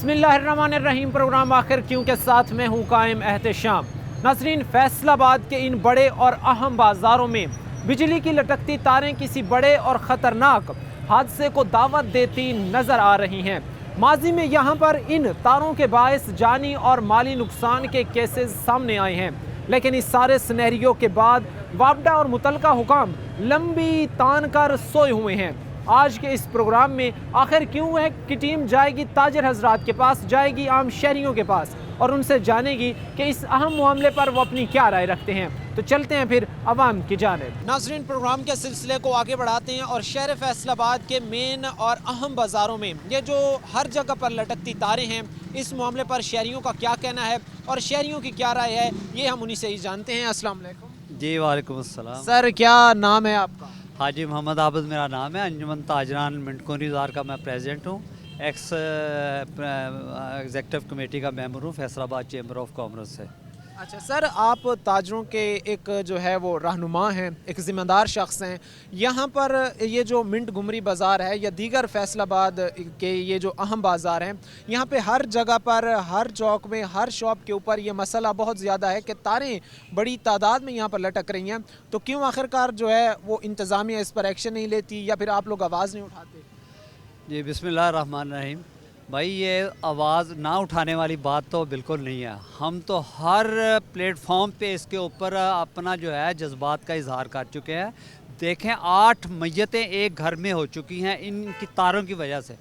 बिस्मिल्लाहिर्रहमानिर्रहीम। प्रोग्राम आखिर क्यों के साथ मैं हूँ कायम एहतशाम। नाज़रीन, फैसलाबाद के इन बड़े और अहम बाज़ारों में बिजली की लटकती तारें किसी बड़े और ख़तरनाक हादसे को दावत देती नज़र आ रही हैं। माजी में यहाँ पर इन तारों के बायस जानी और माली नुकसान के केसेस सामने आए हैं, लेकिन इस सारे सिनेरियो के बाद वापडा और मुतलका हुकाम लंबी तान कर सोए हुए हैं। आज के इस प्रोग्राम में आखिर क्यों है की टीम जाएगी ताजिर हजरात के पास, जाएगी आम शहरियों के पास और उनसे जानेगी कि इस अहम मामले पर वो अपनी क्या राय रखते हैं। तो चलते हैं फिर अवाम की जानिब। नाज़रीन, प्रोग्राम के सिलसिले को आगे बढ़ाते हैं और शहर फैसलाबाद के मेन और अहम बाज़ारों में ये जो हर जगह पर लटकती तारें हैं, इस मामले पर शहरियों का क्या कहना है और शहरियों की क्या राय है, ये हम उन्हीं से ही जानते हैं। अस्सलाम वालेकुम। जी वालेकुम अस्सलाम। सर, क्या नाम है आपका? हाजी मोहम्मद आबिद मेरा नाम है। अंजुमन ताजरान मिंटकोनी ज़ार का मैं प्रेसिडेंट हूँ। एक्स एग्जेक्टिव कमेटी का मेंबर हूँ फैसलाबाद चेंबर ऑफ कॉमर्स से। अच्छा सर, आप ताजरों के एक जो है वो रहनुमा हैं, एक ज़िम्मेदार शख्स हैं। यहाँ पर ये जो मिंट घुमरी बाज़ार है या दीगर फैसलाबाद के ये जो अहम बाज़ार हैं, यहाँ पे हर जगह पर, हर चौक में, हर शॉप के ऊपर ये मसला बहुत ज़्यादा है कि तारें बड़ी तादाद में यहाँ पर लटक रही हैं। तो क्यों आखिरकार जो है वो इंतज़ामिया इस पर एक्शन नहीं लेती या फिर आप लोग आवाज़ नहीं उठाते? जी बिस्मिल्लाह रहमान रहीम। भाई, ये आवाज़ ना उठाने वाली बात तो बिल्कुल नहीं है। हम तो हर प्लेटफॉर्म पे इसके ऊपर अपना जो है जज्बात का इजहार कर चुके हैं। देखें, 8 मैयतें एक घर में हो चुकी हैं इनकी तारों की वजह से।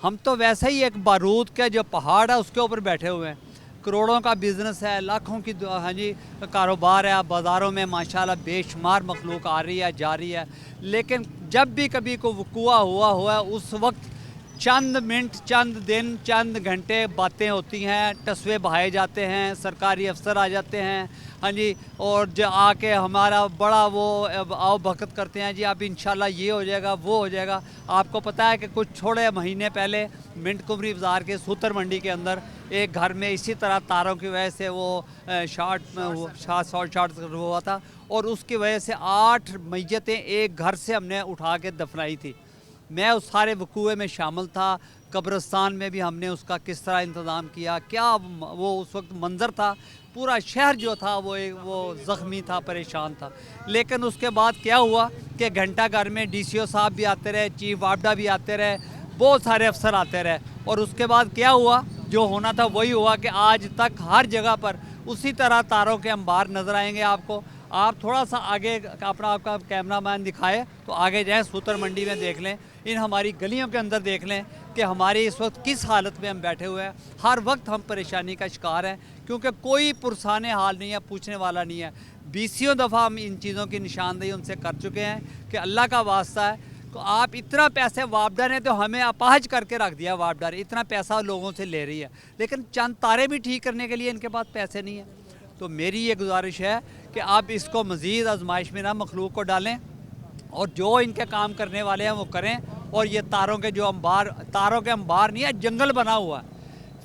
हम तो वैसे ही एक बारूद का जो पहाड़ है उसके ऊपर बैठे हुए हैं। करोड़ों का बिज़नेस है, लाखों की हाँ जी कारोबार है, बाज़ारों में माशाल्लाह बेशुमार मखलूक आ रही है, जा रही है। लेकिन जब भी कभी को वक़ूआ हुआ उस वक्त चंद मिनट, चंद दिन, चंद घंटे बातें होती हैं, तस्वे बहाए जाते हैं, सरकारी अफसर आ जाते हैं, हाँ जी, और जो आके हमारा बड़ा वो आओ भगत करते हैं। जी अब इंशाल्लाह ये हो जाएगा, वो हो जाएगा। आपको पता है कि कुछ थोड़े महीने पहले मिंट कुमरी बाज़ार के सूतर मंडी के अंदर एक घर में इसी तरह तारों की वजह से वो शॉर्ट हुआ था और उसकी वजह से 8 मैयतें एक घर से हमने उठा के दफनाई थी। मैं उस सारे वकूए में शामिल था। कब्रिस्तान में भी हमने उसका किस तरह इंतज़ाम किया, क्या वो उस वक्त मंज़र था। पूरा शहर जो था वो ज़ख्मी था, परेशान था। लेकिन उसके बाद क्या हुआ कि घंटा घर में DCO साहब भी आते रहे, चीफ वापडा भी आते रहे, बहुत सारे अफसर आते रहे और उसके बाद क्या हुआ, जो होना था वही हुआ कि आज तक हर जगह पर उसी तरह तारों के अंबार नज़र आएंगे आपको। आप थोड़ा सा आगे आपका कैमरा मैन दिखाए तो आगे जाएँ, सूतर मंडी में देख लें, इन हमारी गलियों के अंदर देख लें कि हमारी इस वक्त किस हालत में हम बैठे हुए हैं। हर वक्त हम परेशानी का शिकार हैं क्योंकि कोई पुरसाने हाल नहीं है, पूछने वाला नहीं है। 20 दफ़ा हम इन चीज़ों की निशानदेही उनसे कर चुके हैं कि अल्लाह का वास्ता है, तो आप इतना पैसे वापडा ने तो हमें अपाहज करके रख दिया। वापडा इतना पैसा लोगों से ले रही है, लेकिन चंद तारे भी ठीक करने के लिए इनके पास पैसे नहीं है। तो मेरी ये गुजारिश है कि आप इसको मज़ीद आजमाइश में ना मखलूक को डालें और जो इनके काम करने वाले हैं वो करें। और ये तारों के अंबार नहीं है, जंगल बना हुआ है।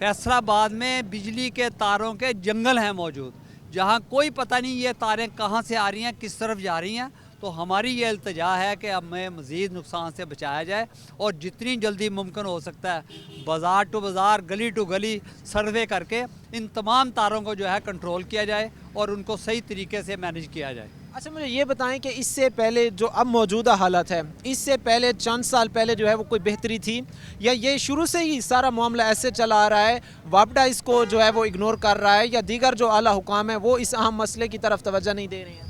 फैसलाबाद में बिजली के तारों के जंगल हैं मौजूद, जहाँ कोई पता नहीं ये तारें कहाँ से आ रही हैं, किस तरफ जा रही हैं। तो हमारी ये इल्तिजा है कि हमें मज़ीद नुकसान से बचाया जाए और जितनी जल्दी मुमकिन हो सकता है बाज़ार टू बाज़ार, गली टू गली सर्वे करके इन तमाम तारों को जो है कंट्रोल किया जाए और उनको सही तरीके से मैनेज किया जाए। अच्छा, मुझे ये बताएं कि इससे पहले जो अब मौजूदा हालत है, इससे पहले चंद साल पहले जो है वो कोई बेहतरी थी या ये शुरू से ही सारा मामला ऐसे चला आ रहा है, वापडा इसको जो है वो इग्नोर कर रहा है या दीगर जो आला हुकाम है वो इस अहम मसले की तरफ तवज्जो नहीं दे रहे हैं?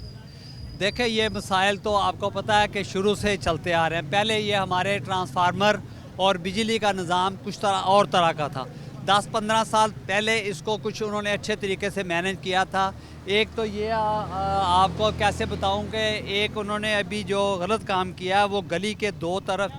देखें, ये मसाइल तो आपको पता है कि शुरू से चलते आ रहे हैं। पहले ये हमारे ट्रांसफार्मर और बिजली का निज़ाम कुछ तरह का था। 10-15 साल पहले इसको कुछ उन्होंने अच्छे तरीके से मैनेज किया था। एक तो ये आपको कैसे बताऊं कि एक उन्होंने अभी जो गलत काम किया वो गली के 2 तरफ,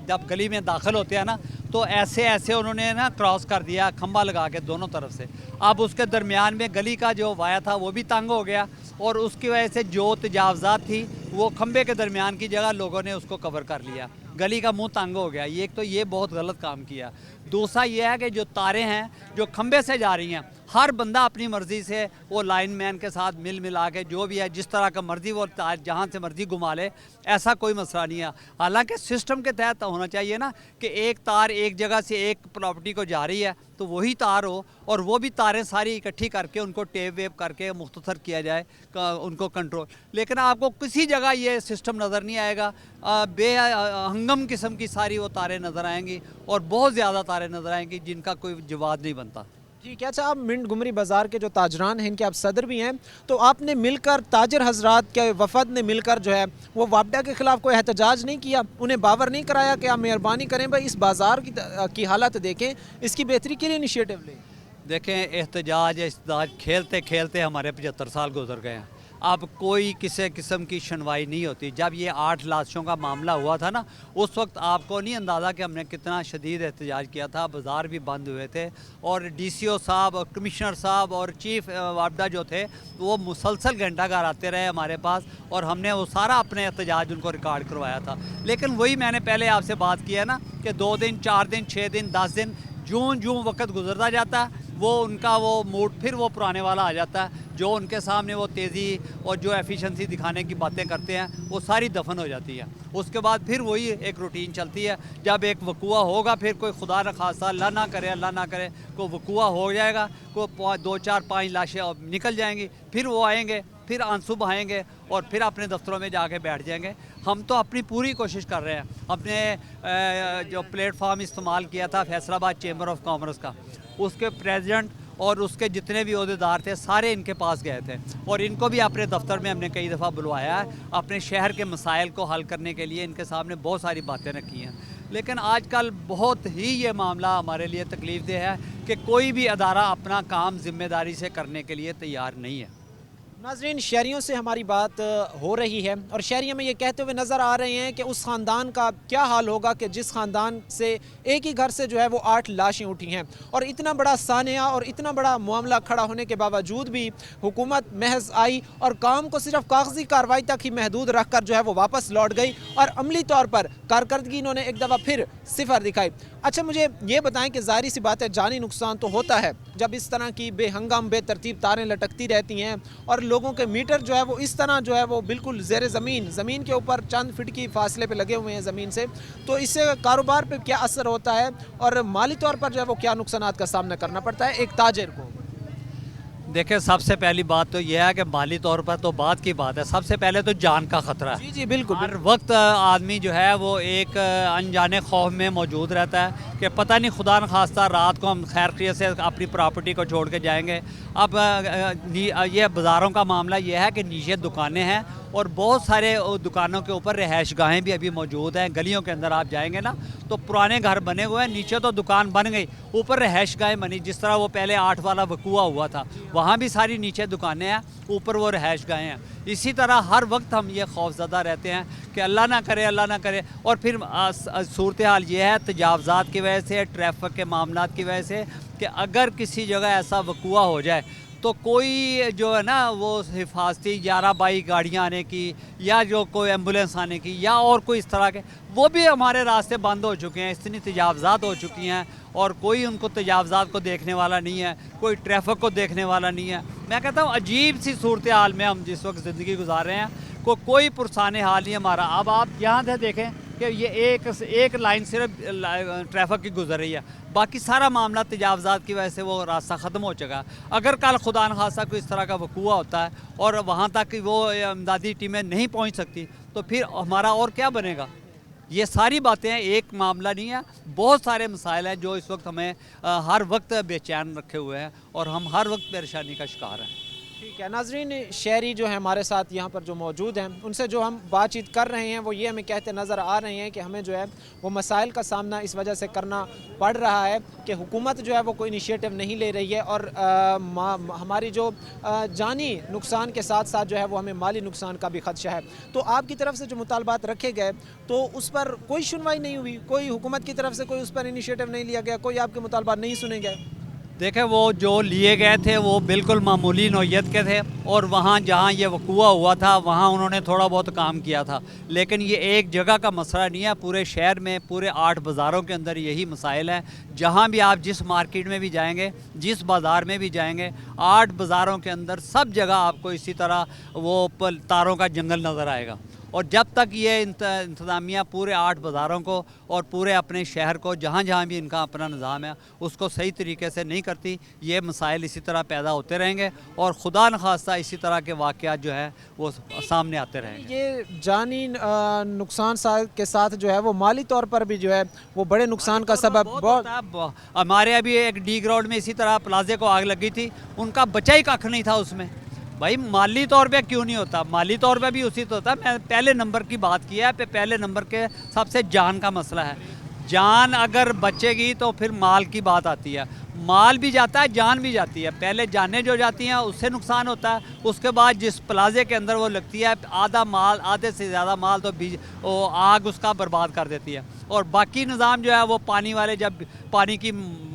जब गली में दाखिल होते हैं ना तो ऐसे उन्होंने ना क्रॉस कर दिया खंबा लगा के दोनों तरफ से। अब उसके दरमियान में गली का जो वाया था वो भी तंग हो गया और उसकी वजह से जो तजावज़ात थी वो खंबे के दरमियान की जगह लोगों ने उसको कवर कर लिया, गली का मुंह तंग हो गया। ये एक तो ये बहुत गलत काम किया। दूसरा ये है कि जो तारें हैं जो खंबे से जा रही हैं, ہر بندہ اپنی مرضی سے وہ لائن مین کے ساتھ مل ملا کے جو بھی ہے جس طرح کا مرضی وہ تار جہاں سے مرضی گھما لے، ایسا کوئی مسئلہ نہیں ہے۔ حالانکہ سسٹم کے تحت ہونا چاہیے نا کہ ایک تار ایک جگہ سے ایک پراپرٹی کو جا رہی ہے تو وہی تار ہو، اور وہ بھی تاریں ساری اکٹھی کر کے ان کو ٹیپ ویپ کر کے مختصر کیا جائے ان کو کنٹرول۔ لیکن آپ کو کسی جگہ یہ سسٹم نظر نہیں آئے گا، بے ہنگم قسم کی ساری وہ تاریں نظر آئیں گی، اور بہت زیادہ تاریں نظر آئیں گی جن کا کوئی جواز نہیں بنتا۔ ٹھیک ہے، اچھا آپ منٹ گمری بازار کے جو تاجران ہیں ان کے آپ صدر بھی ہیں، تو آپ نے مل کر تاجر حضرات کے وفد نے مل کر جو ہے وہ وابڈا کے خلاف کوئی احتجاج نہیں کیا؟ انہیں باور نہیں کرایا کہ آپ مہربانی کریں بھائی اس بازار کی حالت دیکھیں، اس کی بہتری کے لیے انیشیٹو لیں؟ دیکھیں احتجاج کھیلتے کھیلتے ہمارے 75 سال گزر گئے ہیں، اب کوئی کسی قسم کی سنوائی نہیں ہوتی۔ جب یہ 8 لاشوں کا معاملہ ہوا تھا نا، اس وقت آپ کو نہیں اندازہ کہ ہم نے کتنا شدید احتجاج کیا تھا، بازار بھی بند ہوئے تھے، اور ڈی سی او صاحب اور کمشنر صاحب اور چیف وابڈا جو تھے وہ مسلسل گھنٹہ گھر آتے رہے ہمارے پاس، اور ہم نے وہ سارا اپنے احتجاج ان کو ریکارڈ کروایا تھا۔ لیکن وہی میں نے پہلے آپ سے بات کیا نا کہ 2 دن 4 دن 6 دن 10 دن جوں وقت گزرتا جاتا ہے وہ ان کا وہ موڈ پھر وہ پرانے والا آ جاتا ہے، جو ان کے سامنے وہ تیزی اور جو ایفیشنسی دکھانے کی باتیں کرتے ہیں وہ ساری دفن ہو جاتی ہے۔ اس کے بعد پھر وہی ایک روٹین چلتی ہے، جب ایک وقوع ہوگا پھر کوئی خدا نخواستہ اللہ نہ کرے کوئی وقوع ہو جائے گا، کوئی 2 4 5 لاشیں نکل جائیں گی، پھر وہ آئیں گے، پھر آنسو بہائیں گے اور پھر اپنے دفتروں میں جا کے بیٹھ جائیں گے۔ ہم تو اپنی پوری کوشش کر رہے ہیں، اپنے جو پلیٹ فارم استعمال کیا تھا فیصل آباد چیمبر آف کامرس کا، اس کے پریزیڈنٹ اور اس کے جتنے بھی عہدیدار تھے سارے ان کے پاس گئے تھے، اور ان کو بھی اپنے دفتر میں ہم نے کئی دفعہ بلوایا ہے، اپنے شہر کے مسائل کو حل کرنے کے لیے ان کے سامنے بہت ساری باتیں رکھی ہیں۔ لیکن آج کل بہت ہی یہ معاملہ ہمارے لیے تکلیف دہ ہے کہ کوئی بھی ادارہ اپنا کام ذمہ داری سے کرنے کے لیے تیار نہیں ہے۔ ناظرین، شہریوں سے ہماری بات ہو رہی ہے اور شہری ہمیں یہ کہتے ہوئے نظر آ رہے ہیں کہ اس خاندان کا کیا حال ہوگا کہ جس خاندان سے ایک ہی گھر سے جو ہے وہ 8 لاشیں اٹھی ہیں، اور اتنا بڑا سانحہ اور اتنا بڑا معاملہ کھڑا ہونے کے باوجود بھی حکومت محض آئی اور کام کو صرف کاغذی کارروائی تک ہی محدود رکھ کر جو ہے وہ واپس لوٹ گئی، اور عملی طور پر کارکردگی انہوں نے ایک دفعہ پھر صفر دکھائی۔ اچھا مجھے یہ بتائیں کہ ظاہری سی بات ہے جانی نقصان تو ہوتا ہے جب اس طرح کی بے ہنگام بے ترتیب تاریں لٹکتی رہتی ہیں اور لوگوں کے میٹر جو ہے وہ اس طرح جو ہے وہ بالکل زیر زمین کے اوپر چند فٹ کی فاصلے پہ لگے ہوئے ہیں زمین سے، تو اس سے کاروبار پہ کیا اثر ہوتا ہے اور مالی طور پر جو ہے وہ کیا نقصانات کا سامنا کرنا پڑتا ہے ایک تاجر کو؟ دیکھیں سب سے پہلی بات تو یہ ہے کہ مالی طور پر تو بات کی بات ہے، سب سے پہلے تو جان کا خطرہ ہے۔ جی بالکل، ہر وقت آدمی جو ہے وہ ایک انجانے خوف میں موجود رہتا ہے کہ پتہ نہیں خدا نخواستہ رات کو ہم خیر خیریت سے اپنی پراپرٹی کو چھوڑ کے جائیں گے۔ اب یہ بازاروں کا معاملہ یہ ہے کہ نیچے دکانیں ہیں اور بہت سارے دکانوں کے اوپر رہائش گاہیں بھی ابھی موجود ہیں، گلیوں کے اندر آپ جائیں گے نا تو پرانے گھر بنے ہوئے ہیں، نیچے تو دکان بن گئی، اوپر رہائش گاہیں بنی، جس طرح وہ پہلے 8 والا وقوع ہوا تھا وہاں بھی ساری نیچے دکانیں ہیں، اوپر وہ رہائش گاہیں ہیں۔ اسی طرح ہر وقت ہم یہ خوف زدہ رہتے ہیں کہ اللہ نہ کرے، اور پھر صورتحال یہ ہے تجاوزات کی وجہ سے، ٹریفک کے معاملات کی وجہ سے، کہ اگر کسی جگہ ایسا وقوع ہو جائے تو کوئی جو ہے نا وہ حفاظتی 11-22 گاڑیاں آنے کی یا جو کوئی ایمبولینس آنے کی یا اور کوئی اس طرح کے، وہ بھی ہمارے راستے بند ہو چکے ہیں، اتنی تجاوزات ہو چکی ہیں اور کوئی ان کو تجاوزات کو دیکھنے والا نہیں ہے، کوئی ٹریفک کو دیکھنے والا نہیں ہے۔ میں کہتا ہوں عجیب سی صورتحال میں ہم جس وقت زندگی گزار رہے ہیں، کوئی پرسان حال نہیں ہمارا۔ اب آپ یہاں سے دیکھیں کہ یہ ایک لائن صرف ٹریفک کی گزر رہی ہے، باقی سارا معاملہ تجاوزات کی وجہ سے وہ راستہ ختم ہو چکا ہے۔ اگر کل خدا نخواستہ کوئی اس طرح کا وقوع ہوتا ہے اور وہاں تک وہ امدادی ٹیمیں نہیں پہنچ سکتی تو پھر ہمارا اور کیا بنے گا؟ یہ ساری باتیں ایک معاملہ نہیں ہے، بہت سارے مسائل ہیں جو اس وقت ہمیں ہر وقت بے چین رکھے ہوئے ہیں اور ہم ہر وقت پریشانی کا شکار ہیں۔ ٹھیک ہے ناظرین، شہری جو ہیں ہمارے ساتھ یہاں پر جو موجود ہیں ان سے جو ہم بات چیت کر رہے ہیں وہ یہ ہمیں کہتے نظر آ رہے ہیں کہ ہمیں جو ہے وہ مسائل کا سامنا اس وجہ سے کرنا پڑ رہا ہے کہ حکومت جو ہے وہ کوئی انیشیٹو نہیں لے رہی ہے، اور ہماری جو جانی نقصان کے ساتھ ساتھ جو ہے وہ ہمیں مالی نقصان کا بھی خدشہ ہے۔ تو آپ کی طرف سے جو مطالبات رکھے گئے تو اس پر کوئی سنوائی نہیں ہوئی، کوئی حکومت کی طرف سے کوئی اس پر انیشیٹو نہیں لیا گیا، کوئی آپ کے مطالبات نہیں سنے گئے؟ देखें वो जो लिए गए थे वो बिल्कुल मामूली नौइयत के थे, और वहाँ जहाँ ये वकूआ हुआ था वहाँ उन्होंने थोड़ा बहुत काम किया था, लेकिन ये एक जगह का मसला नहीं है, पूरे शहर में पूरे 8 बाज़ारों के अंदर यही मसाइल हैं। जहाँ भी आप जिस मार्केट में भी जाएंगे, जिस बाज़ार में भी जाएंगे, 8 बाज़ारों के अंदर सब जगह आपको इसी तरह वो तारों का जंगल नज़र आएगा। और जब तक ये इंतज़ामिया पूरे 8 बाज़ारों को और पूरे अपने शहर को जहाँ जहाँ भी इनका अपना निज़ाम है उसको सही तरीके से नहीं करती, ये मसाइल इसी तरह पैदा होते रहेंगे और खुदा न खास्ता इसी तरह के वाक़यात जो है वो सामने आते रहेंगे। ये जानी नुकसान के साथ जो है वो माली तौर पर भी जो है वो बड़े नुकसान का सबब बहुत हमारे अभी एक डी ग्राउंड में इसी तरह प्लाजे को आग लगी थी, उनका बचा ही कख नहीं था उसमें। भाई माली तौर पे क्यों नहीं होता, माली तौर पे भी उसी तो होता। मैं पहले नंबर की बात की है, पहले नंबर के सबसे जान का मसला है। जान अगर बचेगी तो फिर माल की बात आती है, माल भी जाता है जान भी जाती है। पहले जानें जो जाती हैं उससे नुकसान होता है, उसके बाद जिस प्लाजे के अंदर वो लगती है आधा माल, आधे से ज़्यादा माल तो वो आग उसका बर्बाद कर देती है। और बाकी निज़ाम जो है वो पानी वाले, जब पानी की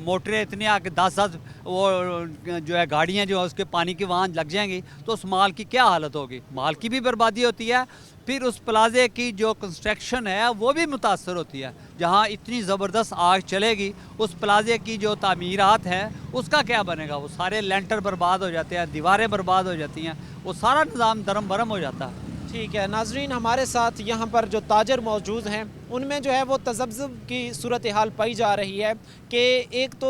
मोटरें इतनी आगे 10-10 वो जो है गाड़ियाँ जो है उसके पानी की वहाँ लग जाएंगी तो उस माल की क्या हालत होगी, माल की भी बर्बादी होती है। फिर उस प्लाजे की जो कंस्ट्रक्शन है वो भी मुतासर होती है। जहाँ इतनी ज़बरदस्त आग चलेगी उस प्लाजे की जो तामीरात है उसका क्या बनेगा, वो सारे लेंटर बर्बाद हो जाते हैं, दीवारें बर्बाद हो जाती हैं, वो सारा निज़ाम दरम बरम हो जाता है। ठीक है नाजरीन, हमारे साथ यहाँ पर जो ताजर मौजूद हैं उनमें जो है वो तज़ब्ज़ुब की सूरत हाल पाई जा रही है कि एक तो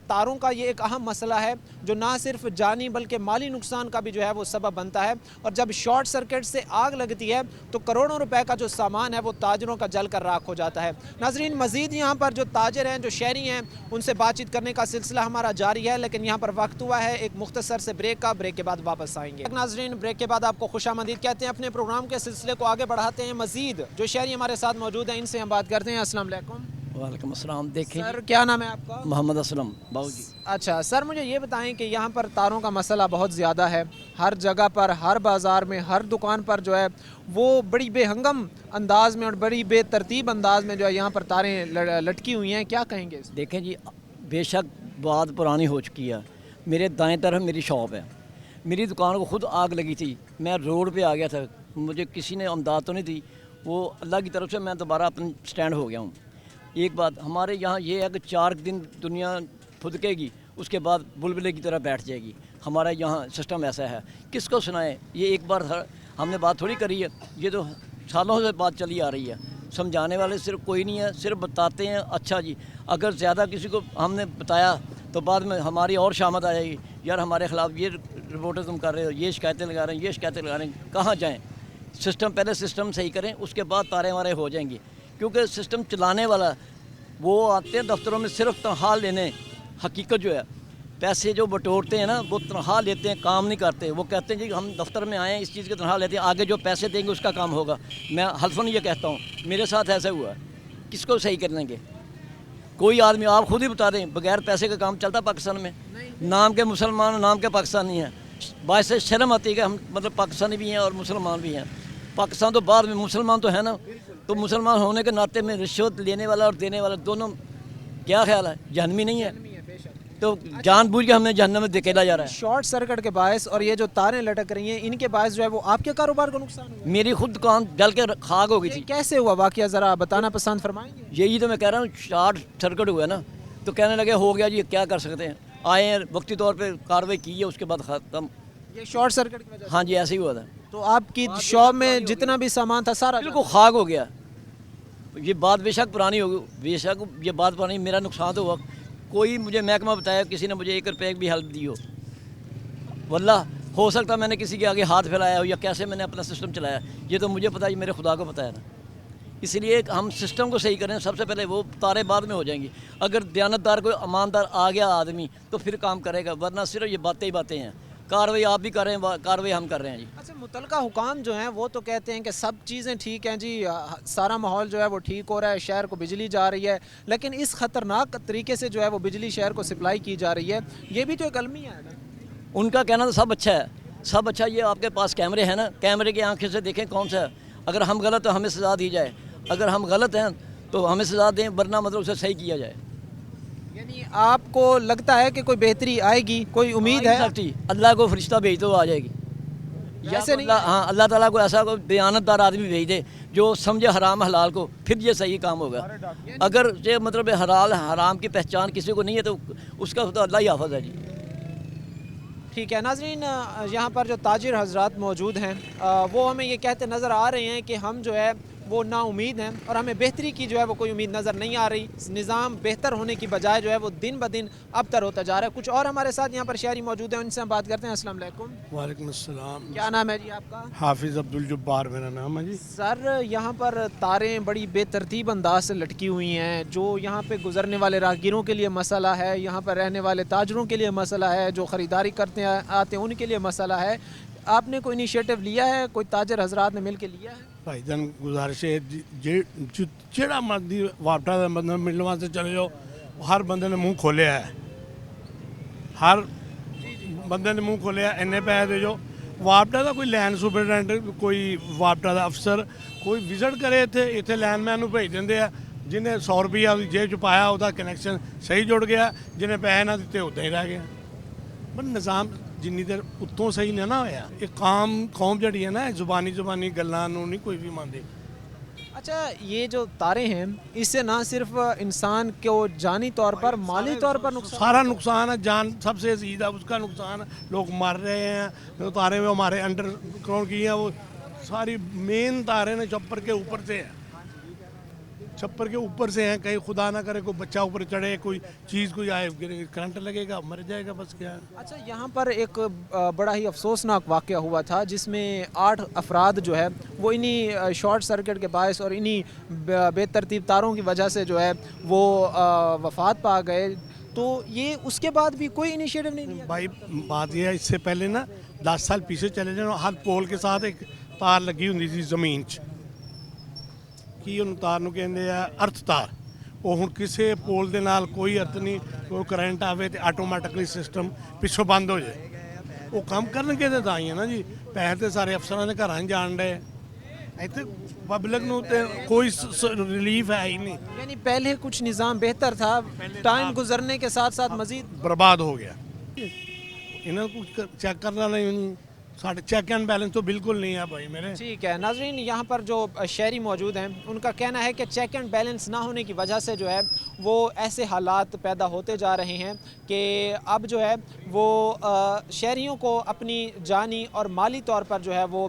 तारों का ये एक अहम मसला है जो ना सिर्फ जानी बल्कि माली नुकसान का भी जो है वो सबब बनता है। और जब शॉर्ट सर्किट से आग लगती है तो करोड़ों रुपए का जो सामान है वो ताजरों का जल कर राख हो जाता है। नाजरीन, मज़ीद यहाँ पर जो ताजर हैं, जो शहरी हैं, उनसे बातचीत करने का सिलसिला हमारा जारी है, लेकिन यहाँ पर वक्त हुआ है एक मुख्तसर से ब्रेक का। ब्रेक के बाद वापस आएंगे। नाजरीन, ब्रेक के बाद आपको खुशामदीद कहते हैं। अपने प्रोग्राम के सिलसिले को आगे बढ़ाते हैं। मज़ीद जो शहरी हमारे साथ मौजूद हैं इनसे हम बात करते हैं। अस्सलाम वालेकुम। वालेकुम अस्सलाम। देखें सर, क्या नाम है आपका? मोहम्मद असलम बाबू जी। अच्छा सर, मुझे ये बताएं कि यहाँ पर तारों का मसला बहुत ज़्यादा है। हर जगह पर, हर बाज़ार में, हर दुकान पर जो है वो बड़ी बेहंगम अंदाज में और बड़ी बेतरतीब अंदाज में जो है यहाँ पर तारें लटकी हुई हैं। क्या कहेंगे? देखें जी, बेशक बात पुरानी हो चुकी है। मेरे दाएं तरफ मेरी शॉप है, मेरी दुकान को खुद आग लगी थी, मैं रोड पे आ गया था, मुझे किसी ने इमदाद तो नहीं दी, वो अल्लाह की तरफ से मैं दोबारा अपन स्टैंड हो गया हूँ। एक बात हमारे यहाँ ये है कि 4 दिन दुनिया फुदकेगी, उसके बाद बुलबुले की तरह बैठ जाएगी। हमारा यहाँ सिस्टम ऐसा है, किसको सुनाए? ये एक बार हमने बात थोड़ी करी है, ये तो सालों से बात चली आ रही है। समझाने वाले सिर्फ कोई नहीं है, सिर्फ बताते हैं। अच्छा जी, अगर ज़्यादा किसी को हमने बताया तो बाद में हमारी और शामत आ जाएगी, यार हमारे ख़िलाफ़ ये रिपोर्टें तुम कर रहे हो, ये शिकायतें लगा रहे हैं, ये शिकायतें लगा रहे हैं। कहाँ जाएँ? सिस्टम पहले सिस्टम सही करें, उसके बाद तारे वारे हो जाएंगी। क्योंकि सिस्टम चलाने वाला वो आते हैं दफ्तरों में सिर्फ तनख्वाह लेने। हकीकत जो है पैसे जो बटोरते हैं ना वो तनख्वाह लेते हैं, काम नहीं करते। वो कहते हैं जी हम दफ्तर में आए हैं इस चीज़ की तनख्वाह लेते हैं, आगे जो पैसे देंगे उसका काम होगा। मैं हल्फन ये कहता हूँ, मेरे साथ ऐसा हुआ है। किसको सही कर लेंगे? कोई आदमी आप खुद ही बता दें, बगैर पैसे का काम चलता पाकिस्तान में? नाम के मुसलमान, नाम के पाकिस्तानी हैं। बात से शर्म आती है कि हम मतलब पाकिस्तानी भी हैं और मुसलमान भी हैं। पाकिस्तान तो बाद में, मुसलमान तो है ना, तो मुसलमान होने के नाते में रिश्वत लेने वाला और देने वाला दोनों, क्या ख्याल है, जहन्नमी नहीं है? तो जानबूझ के हमें जहन्नम में धकेला जा रहा है। शॉर्ट सर्किट के बायस और ये जो तारें लटक रही हैं इनके बायस जो है वो आपके कारोबार को नुकसान हुआ? मेरी खुद दुकान जल के खाक हो गई थी। कैसे हुआ वाकया, ज़रा बताना पसंद फरमाएंगे? यही तो मैं कह रहा हूँ, शॉर्ट सर्किट हुआ ना, तो कहने लगे हो गया जी, क्या कर सकते हैं। आए हैं, वक्ती तौर पर कार्रवाई की है, उसके बाद ख़त्म। ये शॉर्ट सर्किट की वजह से? हाँ जी, ऐसे ही हुआ था। तो आपकी शॉप में जितना भी सामान था सारा बिल्कुल खाक हो गया। ये बात बेशक पुरानी होगी, बेशक ये बात पुरानी, मेरा नुकसान तो हुआ। कोई मुझे महकमा बताया, किसी ने मुझे 1 रुपये की भी हेल्प दी हो, वल्लाह हो सकता मैंने किसी के आगे हाथ फैलाया हो या कैसे मैंने अपना सिस्टम चलाया, ये तो मुझे पता है, मेरे खुदा को पता है ना। इसलिए हम सिस्टम को सही करें सबसे पहले, वो तारे बाद में हो जाएंगी। अगर दयानतदार कोई ईमानदार आ गया आदमी तो फिर काम करेगा, वरना सिर्फ ये बातें ही बातें हैं। कार्रवाई आप भी कर रहे हैं, कार्रवाई हम कर रहे हैं जी। अच्छा, मुतलका हुकाम जो हैं वो तो कहते हैं कि सब चीज़ें ठीक हैं जी, सारा माहौल जो है वो ठीक हो रहा है, शहर को बिजली जा रही है, लेकिन इस ख़तरनाक तरीके से जो है वो बिजली शहर को सप्लाई की जा रही है, ये भी तो एक अलमिया है ना? उनका कहना तो सब अच्छा है, सब अच्छा। ये आपके पास कैमरे हैं ना, कैमरे की आंखें से देखें कौन सा है। अगर हम गलत तो हमें सज़ा दी जाए, अगर हम गलत हैं तो हमें सज़ा दें, वरना मतलब उसे सही किया जाए। یعنی آپ کو لگتا ہے کہ کوئی بہتری آئے گی, کوئی امید ہے؟ سکتی اللہ کو فرشتہ بھیج دو آ جائے گی. یا ایسے تو نہیں اللہ, ہاں اللہ تعالیٰ کو ایسا کوئی دیانتدار آدمی بھیج دے جو سمجھے حرام حلال کو, پھر یہ صحیح کام ہوگا. اگر یہ مطلب حلال حرام کی پہچان کسی کو نہیں ہے تو اس کا تو اللہ ہی حافظ ہے جی. ٹھیک ہے ناظرین, یہاں پر جو تاجر حضرات موجود ہیں وہ ہمیں یہ کہتے نظر آ رہے ہیں کہ ہم جو ہے وہ نا امید ہیں اور ہمیں بہتری کی جو ہے وہ کوئی امید نظر نہیں آ رہی. نظام بہتر ہونے کی بجائے جو ہے وہ دن بدن ابتر ہوتا جا رہا ہے. کچھ اور ہمارے ساتھ یہاں پر شہری موجود ہیں, ان سے ہم بات کرتے ہیں. السلام علیکم. وعلیکم السلام. کیا نام ہے جی آپ کا؟ حافظ عبدالجبار میرا نام ہے جی. سر یہاں پر تاریں بڑی بے ترتیب انداز سے لٹکی ہوئی ہیں, جو یہاں پہ گزرنے والے راہگیروں کے لیے مسئلہ ہے, یہاں پر رہنے والے تاجروں کے لیے مسئلہ ہے, جو خریداری کرتے آتے ہیں ان کے لیے مسئلہ ہے. آپ نے کوئی انیشیٹو لیا ہے, کوئی تاجر حضرات نے مل کے لیا ہے؟ بھائی جان گزارش ہے جہاں مرضی واپٹا کا بندہ ملنے واسطے چلے جاؤ, ہر بندے نے منہ کھولیا ہے, ہر بندے نے منہ کھولیا. اینے پیسے دے جو واپٹا کا کوئی لین سپرڈینٹ, کوئی واپٹا کا افسر کوئی وزٹ کرے اتنے لین مین بھیج دیں, جنہیں 100 روپیہ جیب چ پایا وہ کنیکشن صحیح جڑ گیا, جنہیں پیسے نہ دیتے ادھر ہی رہ گیا. پر نظام جنی دیر اتوں صحیح نہیں نہ ہوا. یہ قوم جڑی ہے نا زبانی گلاں نہیں کوئی بھی مانتے. اچھا, یہ جو تاریں ہیں اس سے نہ صرف انسان کو جانی طور پر مالی طور پر نقصان, سارا نقصان ہے. جان سب سے عزیز ہے, اس کا نقصان ہے. لوگ مر رہے ہیں. جو تارے میں ہمارے انڈر گراؤنڈ کی ہیں وہ ساری مین تاریں نے چھپر کے اوپر سے ہیں, چھپر کے اوپر سے ہیں. کہیں خدا نہ کرے کوئی بچہ اوپر چڑھے, کوئی چیز کوئی آئے, کرنٹ لگے گا مر جائے گا, بس کیا ہے. اچھا, یہاں پر ایک بڑا ہی افسوسناک واقعہ ہوا تھا جس میں 8 افراد جو ہے وہ انہی شارٹ سرکٹ کے باعث اور انہی بے ترتیب تاروں کی وجہ سے جو ہے وہ وفات پا گئے. تو یہ اس کے بعد بھی کوئی انیشیٹو نہیں لیا؟ بھائی بات یہ ہے, اس سے پہلے نا 10 سال پیچھے چلے جائیں, ہر پول کے ساتھ ایک تار لگی ہوندی سی زمین چ, کی ان تار نو کہندے آ ارتھ تار. وہ ہن کسے پول دے نال کوئی ارتھ نہیں, کوئی کرنٹ آوے تے آٹومیٹکلی سسٹم پچھوں بند ہو جائے. وہ کام کرن کے تے آئی ہے نا جی, پیسے تے سارے افسراں نے گھراں جان ڈے. ایتھے پبلک نو تے کوئی ریلیف ہے ہی نہیں. یعنی پہلے کچھ نظام بہتر تھا, ٹائم گزرنے کے ساتھ ساتھ مزید برباد ہو گیا. انہوں کو چیک کرنا نہیں, ساڑھے چیک اینڈ بیلنس تو بالکل نہیں ہے بھائی میرے. ٹھیک ہے ناظرین, یہاں پر جو شہری موجود ہیں ان کا کہنا ہے کہ چیک اینڈ بیلنس نہ ہونے کی وجہ سے جو ہے وہ ایسے حالات پیدا ہوتے جا رہے ہیں کہ اب جو ہے وہ شہریوں کو اپنی جانی اور مالی طور پر جو ہے وہ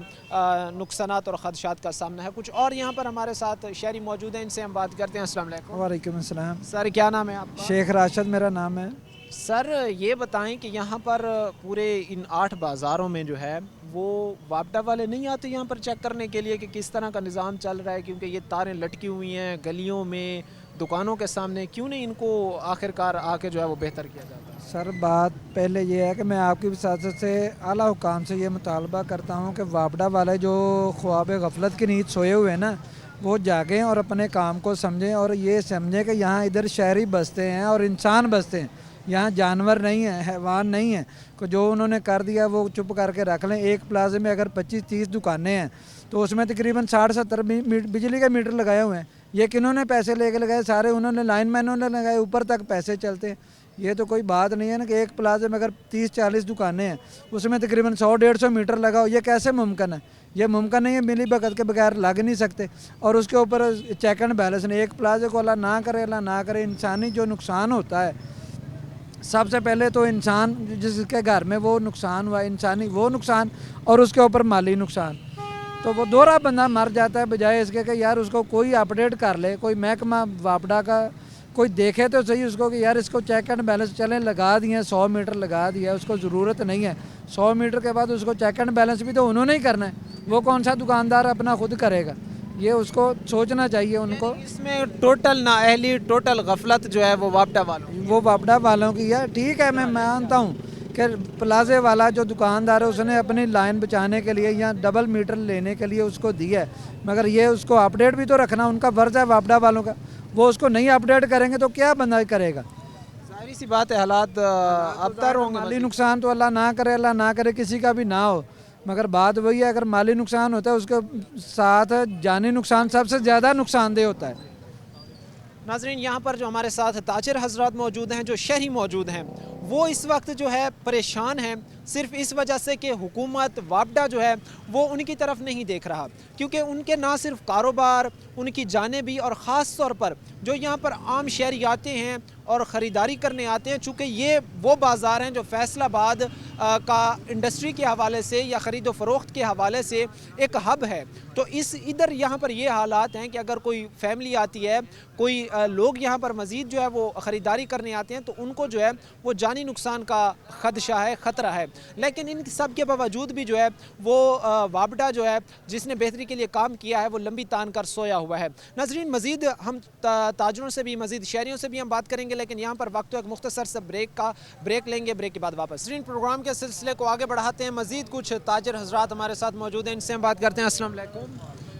نقصانات اور خدشات کا سامنا ہے. کچھ اور یہاں پر ہمارے ساتھ شہری موجود ہیں, ان سے ہم بات کرتے ہیں. السلام علیکم. وعلیکم السلام. سر کیا نام ہے آپ کا؟ شیخ راشد میرا نام ہے. سر یہ بتائیں کہ یہاں پر پورے ان 8 بازاروں میں جو ہے وہ واپڈا والے نہیں آتے یہاں پر چیک کرنے کے لیے کہ کس طرح کا نظام چل رہا ہے, کیونکہ یہ تاریں لٹکی ہوئی ہیں گلیوں میں, دکانوں کے سامنے, کیوں نہیں ان کو آخر کار آ کے جو ہے وہ بہتر کیا جاتا ہے؟ سر بات پہلے یہ ہے کہ میں آپ کی وساطت سے اعلیٰ حکام سے یہ مطالبہ کرتا ہوں کہ واپڈا والے جو خواب غفلت کی نیند سوئے ہوئے ہیں نا, وہ جاگیں اور اپنے کام کو سمجھیں, اور یہ سمجھیں کہ یہاں ادھر شہری بستے ہیں اور انسان بستے ہیں, یہاں جانور نہیں ہیں, حیوان نہیں ہیں. جو انہوں نے کر دیا وہ چپ کر کے رکھ لیں. ایک پلازے میں اگر 25-30 دکانیں ہیں تو اس میں تقریباً 60-70 بجلی کے میٹر لگائے ہوئے ہیں. یہ کنہوں نے پیسے لے کے لگائے؟ سارے انہوں نے لائن مینوں نے لگائے, اوپر تک پیسے چلتے ہیں. یہ تو کوئی بات نہیں ہے نا کہ ایک پلازے میں اگر 30-40 دکانیں ہیں اس میں تقریباً 100-150 میٹر لگاؤ. یہ کیسے ممکن ہے؟ یہ ممکن نہیں ہے, ملی بھگت کے بغیر لگ نہیں سکتے. اور اس کے اوپر چیک اینڈ بیلنس نہیں. ایک پلازے کو اللہ نہ کرے انسانی جو نقصان ہوتا ہے, سب سے پہلے تو انسان جس کے گھر میں وہ نقصان ہوا, انسانی وہ نقصان, اور اس کے اوپر مالی نقصان, تو وہ دوہرا بندہ مر جاتا ہے. بجائے اس کے کہ یار اس کو کوئی اپڈیٹ کر لے, کوئی محکمہ واپڈا کا کوئی دیکھے تو صحیح اس کو کہ یار اس کو چیک اینڈ بیلنس چلیں لگا دیے, 100 میٹر لگا دیا, اس کو ضرورت نہیں ہے. 100 میٹر کے بعد اس کو چیک اینڈ بیلنس بھی تو انہوں نے ہی کرنا ہے. وہ کون سا دکاندار اپنا خود کرے گا؟ یہ اس کو سوچنا چاہیے ان کو. اس میں ٹوٹل نااہلی, ٹوٹل غفلت جو ہے وہ واپڈا والوں کی ہے. ٹھیک ہے, میں مانتا ہوں کہ پلازے والا جو دکاندار ہے اس نے اپنی لائن بچانے کے لیے یا ڈبل میٹر لینے کے لیے اس کو دی ہے, مگر یہ اس کو اپڈیٹ بھی تو رکھنا ان کا فرض ہے واپڈا والوں کا. وہ اس کو نہیں اپڈیٹ کریں گے تو کیا بندہ کرے گا؟ ظاہری سی بات ہے, حالات ابتر ہوں گے. مالی نقصان تو اللہ نہ کرے کسی کا بھی نہ ہو, مگر بات وہی ہے اگر مالی نقصان ہوتا ہے اس کے ساتھ جانی نقصان سب سے زیادہ نقصان دہ ہوتا ہے. नाज़रीन, यहाँ पर जो हमारे साथ ताजिर हजरात मौजूद हैं, जो शहरी मौजूद हैं, वो इस वक्त जो है परेशान हैं, सिर्फ इस वजह से कि हुकूमत वापडा जो है वो उनकी तरफ नहीं देख रहा, क्योंकि उनके ना सिर्फ कारोबार, उनकी जाने भी, और ख़ास तौर पर जो यहाँ पर आम शहरी आते हैं और ख़रीदारी करने आते हैं, चूँकि ये वो बाज़ार हैं जो फैसलाबाद का इंडस्ट्री के हवाले से या ख़रीदो फ़रोख्त के हवाले से एक हब है। तो इधर यहाँ पर ये हालात हैं कि अगर कोई फैमिली आती है, कोई लोग यहाँ पर मज़ीद जो है वो ख़रीदारी करने आते हैं, तो उनको जो है वो जानी नुकसान का ख़दशा है, ख़तरा है। लेकिन इन सब के बावजूद भी जो है वो वापडा जो है जिसने बेहतरी के लिए काम किया है वो लंबी तान कर सोया हुआ है। नाज़रीन, मज़ीद हम ताजरों से भी, मज़ीद शहरियों से भी हम बात करेंगे, लेकिन यहाँ पर वक्त एक मुख्तसर से ब्रेक लेंगे। ब्रेक के बाद वापस नाज़रीन प्रोग्राम के सिलसिले को आगे बढ़ाते हैं। मज़ीद कुछ ताजर हजरात हमारे साथ मौजूद हैं, इनसे हम बात करते हैं। अस्सलाम वालेकुम।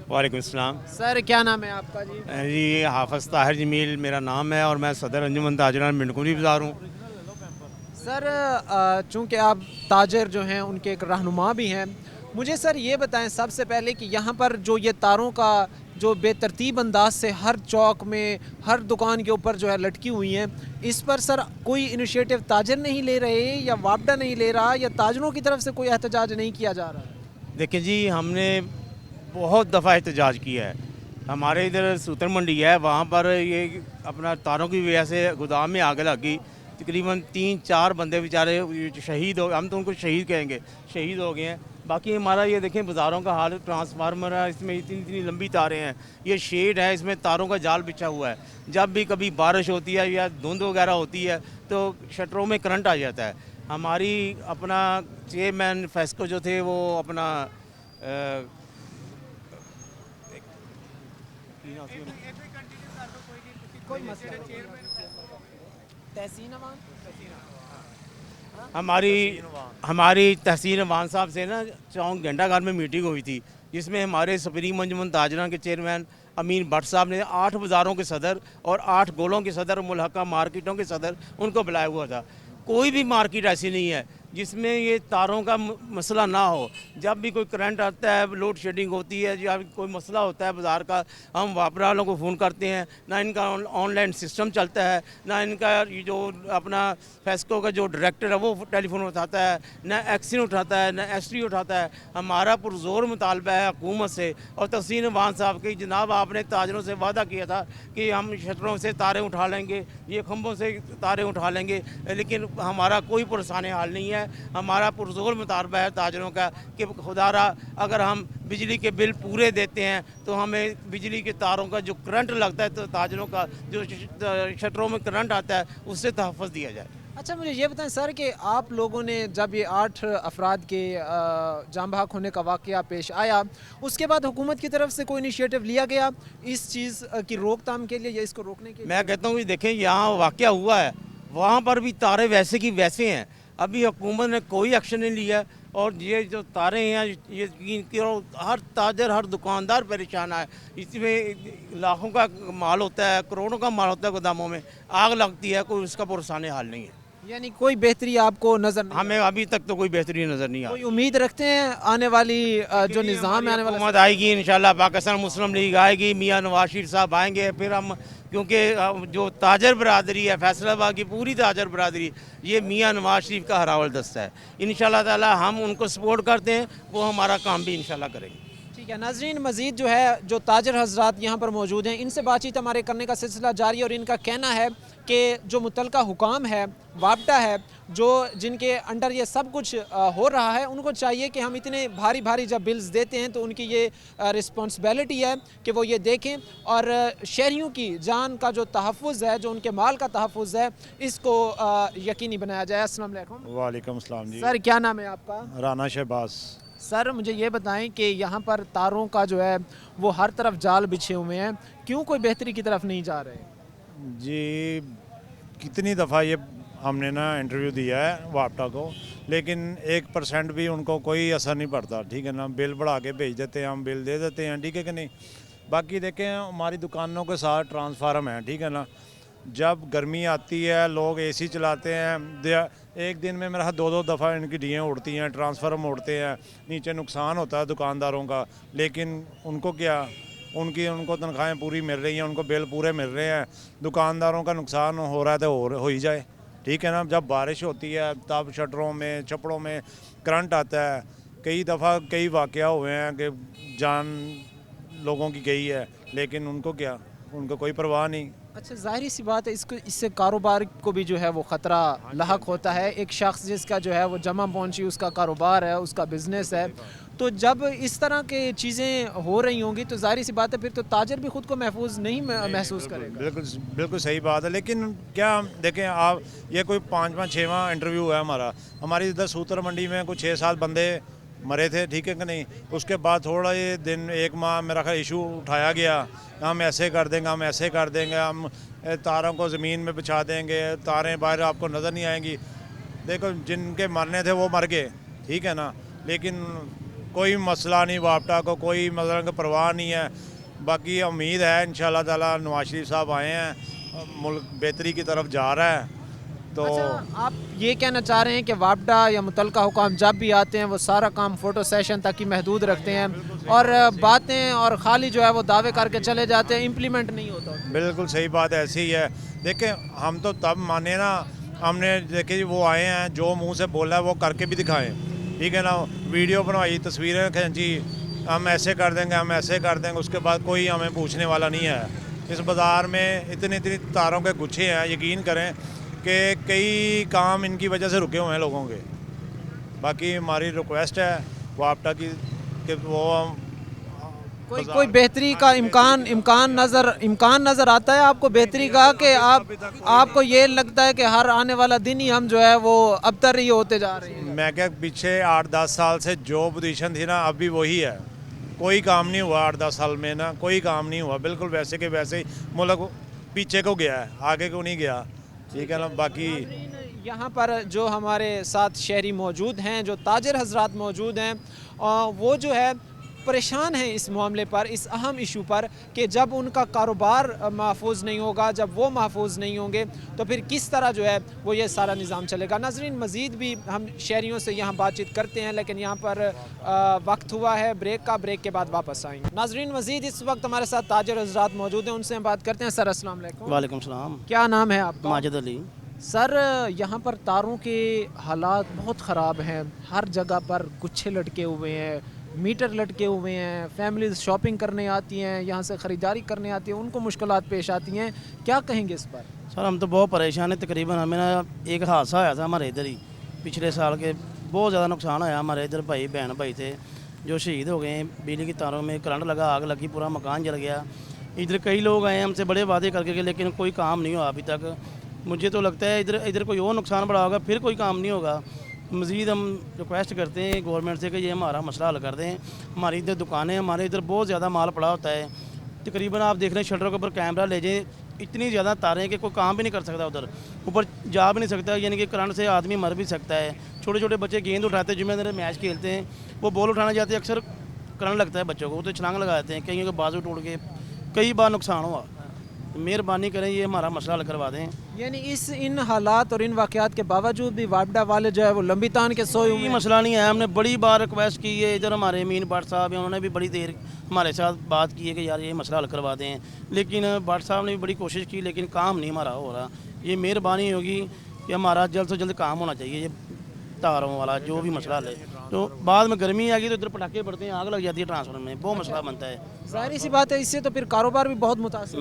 वालेकुम अस्सलाम। सर, क्या नाम है आपका जी? जी, हाफ़िज़ ताहिर जमील मेरा नाम है और मैं सदर अंजुमन ताजरान मिंटकुरी बाज़ार हूँ। सर, चूँकि आप ताजर जो हैं उनके एक रहनुमा भी हैं, मुझे सर ये बताएं सबसे पहले कि यहाँ पर जो ये तारों का जो बेतरतीब अंदाज से हर चौक में, हर दुकान के ऊपर जो है लटकी हुई हैं, इस पर सर कोई इनिशिएटिव ताजर नहीं ले रहे, या वापडा नहीं ले रहा, या ताजरों की तरफ से कोई एहतजाज नहीं किया जा रहा? देखिए जी, हमने बहुत दफ़ा एहतजाज किया है। हमारे इधर सूतर मंडी है, वहाँ पर ये अपना तारों की वजह से गोदाम में आग लग गई। तकरीबन 3-4 बंदे बेचारे शहीद हो, हम तो उनको शहीद कहेंगे, शहीद हो गए हैं। बाकी हमारा ये देखें बाज़ारों का हाल, ट्रांसफार्मर है, इसमें इतनी इतनी लंबी तारें हैं, ये शेड है, इसमें तारों का जाल बिछा हुआ है। जब भी कभी बारिश होती है या धुंध वगैरह होती है तो शटरों में करंट आ जाता है। हमारी अपना चेयरमैन फेस्को जो थे वो अपना हमारी तहसीन अवान साहब से ना चौंक घंटा घर में मीटिंग हुई थी, जिसमें हमारे सुप्रीम अंजुमन ताजरान के चेयरमैन अमीन भट्ट साहब ने 8 बाज़ारों के सदर और 8 गोलों के सदर, मुल्हका मार्केटों के सदर उनको बुलाया हुआ था। कोई भी मार्केट ऐसी नहीं है जिसमें ये तारों का मसला ना हो। जब भी कोई करंट आता है, लोड शेडिंग होती है या कोई मसला होता है बाज़ार का, हम वापडा वालों को फ़ोन करते हैं। ना इनका ऑनलाइन सिस्टम चलता है, ना इनका जो अपना फेस्को का जो डायरेक्टर है वो टेलीफोन उठाता है, ना एक्सिन उठाता है, ना एसटी उठाता है। हमारा पुरजोर मुतालबा है हुकूमत से और तहसीन वान साहब की, जनाब आपने ताजरों से वादा किया था कि हम शटरों से तारें उठा लेंगे, ये खंभों से तारें उठा लेंगे, लेकिन हमारा कोई पुरसाने हाल नहीं है। हमारा पुरजोर मुतालबा है ताजरों का कि खुदारा अगर हम बिजली के बिल पूरे देते हैं तो हमें बिजली के तारों का जो करंट लगता है, तो ताजरों का जो शटरों में करंट आता है उससे तहफ़्फ़ुज़ दिया जाए। अच्छा, मुझे ये बताएं सर कि आप लोगों ने जब ये 8 अफराद के जान बहक होने का वाक़या पेश आया, उसके बाद हुकूमत की तरफ से कोई इनिशिएटिव लिया गया इस चीज़ की रोकथाम के लिए या इसको रोकने के लिए? मैं कहता हूँ कि देखें, यहाँ वाक़या हुआ है, वहाँ पर भी तारे वैसे की वैसे हैं। अभी हुकूमत ने कोई एक्शन नहीं लिया, और ये जो तारे हैं ये यकीन करो हर ताजर, हर दुकानदार परेशान है। इसमें लाखों का माल होता है, करोड़ों का माल होता है, गोदामों में आग लगती है, कोई उसका पुरसाने हाल नहीं है। यानी कोई बेहतरी आपको नज़र नहीं? हमें अभी तक तो कोई बेहतरी नज़र नहीं आई। कोई उम्मीद रखते हैं आने वाली जो निज़ाम है, आने वाला हुकूमत आएगी इंशाल्लाह, पाकिस्तान मुस्लिम लीग आएगी, मियाँ नवाज शरीफ साहब आएंगे, फिर हम, क्योंकि जो ताजर बरादरी है, फैसलाबाद की पूरी ताजर बरादरी, ये मियाँ नवाज शरीफ का हरावल दस्ता है। इंशाल्लाह ताला हम उनको सपोर्ट करते हैं, वो हमारा काम भी इंशाल्लाह करेंगे। ठीक है नाज़रीन, मज़ीद जो है जो ताजर हजरात यहाँ पर मौजूद हैं, इनसे बातचीत हमारे करने का सिलसिला जारी है, और इनका कहना है कि जो मुतलका हुकाम है, वापडा है, जो जिनके अंडर ये सब कुछ हो रहा है, उनको चाहिए कि हम इतने भारी भारी जब बिल्स देते हैं तो उनकी ये रिस्पॉन्सिबिलिटी है कि वो ये देखें और शहरियों की जान का जो तहफ़्फ़ुज़ है, जो उनके माल का तहफ़्फ़ुज़ है, इसको यकीनी बनाया जाए। अस्सलाम वालेकुम। वालेकुम अस्सलाम जी। सर, क्या नाम है आपका? राना शहबाज। सर, मुझे ये बताएं कि यहाँ पर तारों का जो है वो हर तरफ जाल बिछे हुए हैं, क्यों कोई बेहतरी की तरफ नहीं जा रहे? जी, कितनी दफ़ा ये हमने ना इंटरव्यू दिया है वापडा को, लेकिन 1% भी उनको कोई असर नहीं पड़ता। ठीक है ना, बिल बढ़ा के भेज देते हैं, हम बिल दे देते हैं, ठीक है कि नहीं। बाकी देखें, हमारी दुकानों के साथ ट्रांसफार्म है, ठीक है ना। जब गर्मी आती है, लोग एसी चलाते हैं, एक दिन में मेरा 2-2 दफ़ा इनकी डीएं उड़ती हैं, ट्रांसफार्म उड़ते हैं, नीचे नुकसान होता है दुकानदारों का, लेकिन उनको क्या, उनको तनख्वाहें पूरी मिल रही हैं, उनको बिल पूरे मिल रहे हैं, दुकानदारों का नुकसान हो रहा है तो हो ही जाए, ठीक है ना। जब बारिश होती है तब शटरों में छपड़ों में करंट आता है, कई दफ़ा कई वाक़या हुए हैं कि जान लोगों की गई है, लेकिन उनको क्या, उनको कोई परवाह नहीं। अच्छा, ज़ाहिर सी बात है इससे कारोबार को भी जो है वो ख़तरा लाहक होता है। एक शख्स जिसका जो है वो जमा पहुंची, उसका कारोबार है, उसका बिज़नेस है, तो जब इस तरह के चीज़ें हो रही होंगी तो ज़ाहिर सी बात है फिर तो ताजर भी ख़ुद को महफूज नहीं महसूस करेगा। बिल्कुल सही बात है। लेकिन क्या देखें आप, ये कोई 5वां 6वां इंटरव्यू है हमारी इधर सूतर मंडी में कुछ 6-7 बंदे मरे थे, ठीक है कि नहीं। उसके बाद थोड़ा ये दिन 1 माह मेरा ख्याल इशू उठाया गया, हम ऐसे कर देंगे, हम ऐसे कर देंगे, हम तारों को ज़मीन में बिछा देंगे, तारें बाहर आपको नज़र नहीं आएंगी। देखो जिनके मरने थे वो मर गए, ठीक है ना, लेकिन कोई मसला नहीं, वापटा को कोई मतलब परवाह नहीं है। बाकी उम्मीद है इंशाल्लाह ताला नवाज शरीफ साहब आए हैं, मुल्क बेहतरी की तरफ जा रहा है। तो अच्छा, आप ये कहना चाह रहे हैं कि वापडा या मुतलका हुकाम जब भी आते हैं वो सारा काम फ़ोटो सेशन तक ही महदूद रखते हैं और बातें और खाली जो है वो दावे करके चले जाते हैं, इम्प्लीमेंट नहीं होता। बिल्कुल सही बात ऐसी ही है। देखें हम तो तब माने ना, हमने देखे वो आए हैं, जो मुंह से बोला है वो करके भी दिखाएं, ठीक है ना। वीडियो बनवाई, तस्वीरें खींची, हम ऐसे कर देंगे, हम ऐसे कर देंगे, उसके बाद कोई हमें पूछने वाला नहीं है। इस बाज़ार में इतनी तारों के गुच्छे हैं, यकीन करें कि कई काम इनकी वजह से रुके हुए हैं लोगों के। बाकी हमारी रिक्वेस्ट है वापटा की कि वो कोई बेहतरी का इम्कान नज़र आता है आपको बेहतरी का, कि आपको ये लगता है कि हर आने वाला दिन ही हम जो है वो अबतर ही होते जा रहे हैं? मैं क्या, पीछे 8-10 साल से जो पोजीशन थी ना अभी वही है, कोई काम नहीं हुआ 8-10 साल में ना, कोई काम नहीं हुआ, बिल्कुल वैसे के वैसे ही मुल्क पीछे को गया है, आगे को नहीं गया, ठीक है ना। बाकी यहाँ पर जो हमारे साथ शहरी मौजूद हैं, जो ताजर हजरात मौजूद हैं, वो जो है परेशान हैं इस मामले पर, इस अहम इशू पर, कि जब उनका कारोबार महफूज नहीं होगा, जब वो महफूज नहीं होंगे तो फिर किस तरह जो है वो ये सारा निज़ाम चलेगा। नाज़रीन, मज़ीद भी हम शहरियों से यहाँ बातचीत करते हैं, लेकिन यहाँ पर वक्त हुआ है ब्रेक का, ब्रेक के बाद वापस आएंगे। नाज़रीन, मज़ीद इस वक्त हमारे साथ ताजर हजरात मौजूद हैं, उनसे हम बात करते हैं। सर अस्सलाम वालेकुम। वालेकुम सलाम। क्या नाम है आपका? माजिद अली। सर, यहाँ पर तारों के हालात बहुत ख़राब हैं, हर जगह पर गुच्छे लटके हुए हैं, मीटर लटके हुए हैं, फैमिलीज़ शॉपिंग करने आती हैं, यहाँ से ख़रीदारी करने आती हैं, उनको मुश्किलात पेश आती हैं, क्या कहेंगे इस पर? सर हम तो बहुत परेशान हैं। तकरीबन हमें ना एक हादसा आया था हमारे इधर ही पिछले साल के, बहुत ज़्यादा नुकसान आया हमारे इधर। बहन भाई थे जो शहीद हो गए हैं, बिजली की तारों में करंट लगा, आग लगी, पूरा मकान जल गया। इधर कई लोग आए हमसे बड़े वादे करके, लेकिन कोई काम नहीं हुआ अभी तक। मुझे तो लगता है इधर कोई और नुकसान बड़ा होगा, फिर कोई काम नहीं होगा। मज़ीद हम रिक्वेस्ट करते हैं गवर्नमेंट से कि ये हमारा मसला हल कर दें। हमारी इधर दुकानें, हमारे इधर बहुत ज़्यादा माल पड़ा होता है, तकरीबन आप देख रहे हैं शटरों के ऊपर कैमरा ले जाएँ, इतनी ज़्यादा तारें हैं कि कोई काम भी नहीं कर सकता, उधर ऊपर जा भी नहीं सकता, यानी कि करंट से आदमी मर भी सकता है। छोटे छोटे बच्चे गेंद उठाते हैं, जुम्मे मैच खेलते हैं, वो बॉल उठाना जाते हैं, अक्सर करंट लगता है बच्चों को, तो छलांग लगा देते हैं, कहीं के बाजू टूट के कई बार नुकसान हुआ। मेहरबानी करें ये हमारा मसला हल करवा दें। यानी इन हालात और इन वाक़यात के बावजूद भी वापडा वाले जो है वो लंबी तान के सोए हुए कोई हैं। मसला नहीं है। हमने बड़ी बार रिक्वेस्ट की है, इधर हमारे अमीन भट्ट साहब हैं, उन्होंने भी बड़ी देर हमारे साथ बात की है कि यार ये मसला हल करवा दें, लेकिन भट्ट साहब ने भी बड़ी कोशिश की, लेकिन काम नहीं हमारा हो रहा। ये मेहरबानी होगी कि हमारा जल्द से जल्द काम होना चाहिए, ये तारों वाला जो भी मसला है। तो बाद में गर्मी आ गई तो इधर पटाखे पड़ते हैं, आग लग जाती है ट्रांसफार्मर में, बहुत मसला बनता है। ज़ाहिर सी बात है, इससे तो फिर कारोबार भी बहुत मुतासिर।